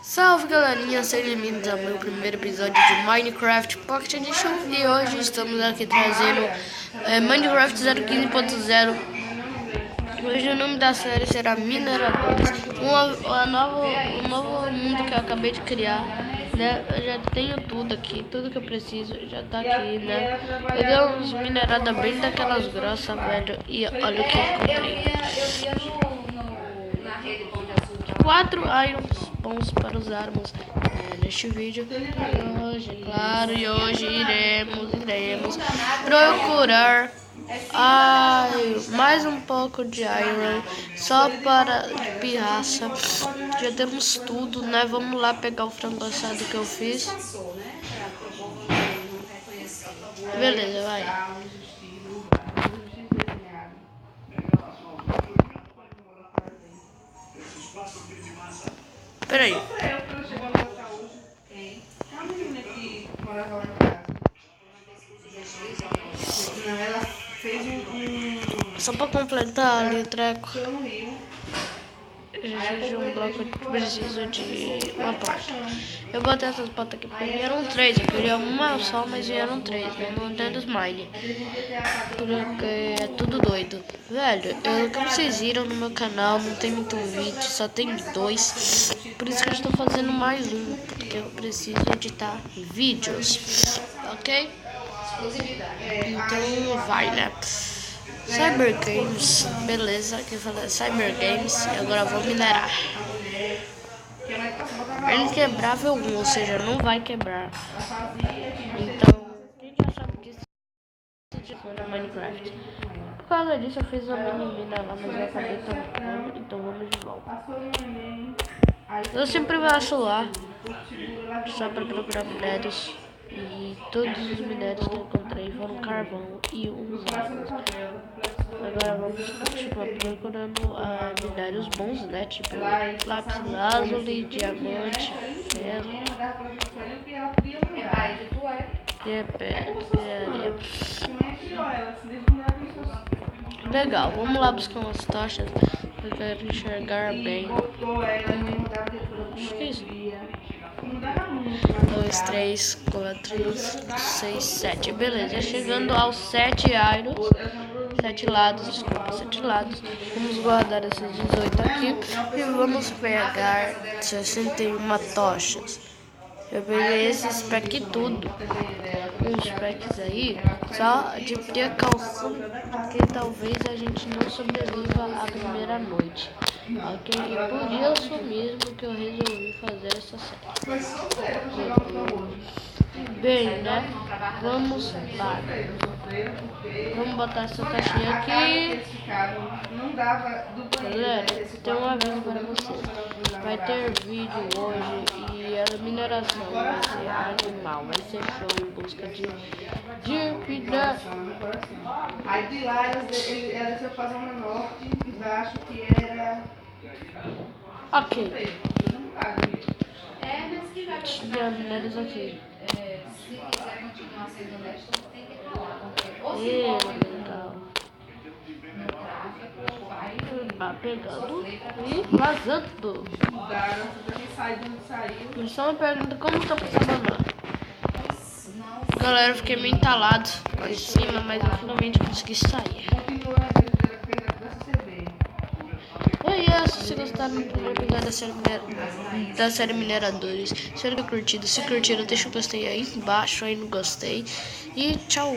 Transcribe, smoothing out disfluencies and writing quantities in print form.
Salve galerinha, sejam bem-vindos ao meu primeiro episódio de Minecraft Pocket Edition. E hoje estamos aqui trazendo Minecraft 0.15.0. Hoje o nome da série será Mineradores, o novo mundo que eu acabei de criar, né? Eu já tenho tudo aqui, tudo que eu preciso já tá aqui, né? Eu dei uns mineradas bem daquelas grossas, velho, e olha o que eu encontrei. 4 irons bons para usarmos neste vídeo. Hoje, claro, e hoje iremos procurar mais um pouco de iron, só para pirraça. Já temos tudo, né? Vamos lá pegar o frango assado que eu fiz. Beleza, vai. Peraí. Ela fez Só pra completar ali o treco. De um bloco, eu preciso de uma porta. Eu botei essas portas aqui porque vieram 3. Eu queria uma só, mas vieram 3, né? Não tem dos mine. Porque é tudo doido. Velho, como vocês viram no meu canal, não tem muito vídeo, só tem 2. Por isso que eu estou fazendo mais um, porque eu preciso editar vídeos. Ok? Então vai, né? Cyber Games, beleza, aqui fala Cyber Games, e agora eu vou minerar. É inquebrável 1, ou seja, não vai quebrar. Então, quem já sabe disso no Minecraft. Por causa disso eu fiz uma mini-mina lá, mas eu acabei tampando, então vamos de volta. Eu sempre passo lá, só para procurar minérios. E todos os minérios que eu encontrei foram carvão e uns lápis. Agora vamos continuar procurando minérios bons, né? Tipo lápis lazuli, diamante, ferro. Legal, vamos lá buscar umas tochas. Eu quero enxergar bem. Acho que é isso. 2, 3, 4, 5, 6, 7. Beleza, chegando aos 7 irons. 7 lados, desculpa, 7 lados. Vamos guardar esses 18 aqui. E vamos pegar 61 tochas. Eu peguei esses packs tudo. Uns packs aí, só de precaução, porque talvez a gente não sobreviva a primeira noite. Ok? E por isso mesmo que eu resolvi fazer essa série. Bem, né? Vamos lá. Vamos botar essa caixinha aqui. Galera, tem um aviso para vocês. Vai ter vídeo hoje e a mineração vai ser animal. Vai ser show em busca de vida. Aí de lá ela desceu pra Zona Norte, embaixo que era. Ok. Tinha minérios aqui. Se quiser continuar sendo honesto, tem que ir pra lá. Legal. Vai pegando e vazando. Mas só uma pergunta, como tá funcionando? Galera, eu fiquei meio entalado lá em cima, mas eu finalmente consegui sair. E é isso, se gostaram do primeiro episódio da série Mineradores, espero que curtido. Se curtiram, deixa o gostei aí embaixo, aí no gostei. E tchau!